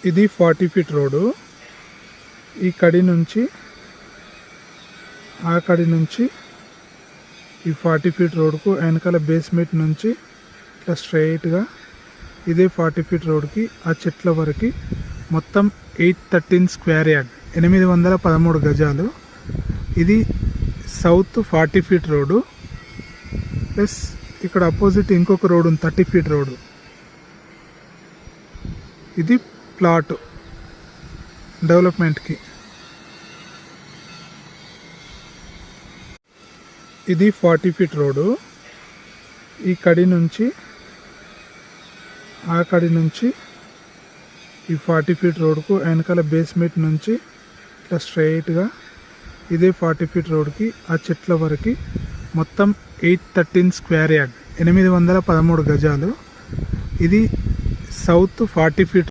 ఇది 40 feet road. ఈ కడి నుంచి ఆ కడి నుంచి ఈ 40 ఫీట్ రోడ్కు వెనకాల బేస్మెంట్ నుంచి ఇట్లా స్ట్రైట్గా ఇదే 40 ఫీట్ రోడ్కి ఆ చెట్ల వరకు మొత్తం 813 స్క్వేర్ యార్డ్, 813 గజాలు. ఇది సౌత్ 40 ఫీట్ రోడ్డు. ప్లస్ ఇక్కడ అపోజిట్ ఇంకొక రోడ్ ఉంది 30 ఫీట్ రోడ్డు. ఇది ప్లాట్ డెవలప్మెంట్కి. ఇది 40 ఫీట్ రోడ్డు. ఈ కడి నుంచి ఆ కడి నుంచి ఈ 40 ఫీట్ రోడ్కు వెనకాల బేస్మెంట్ నుంచి ఇట్లా స్ట్రైట్గా ఇదే 40 ఫీట్ రోడ్కి ఆ చెట్ల వరకు మొత్తం 813 స్క్వేర్ యార్డ్, 813 గజాలు. ఇది సౌత్ 40 ఫీట్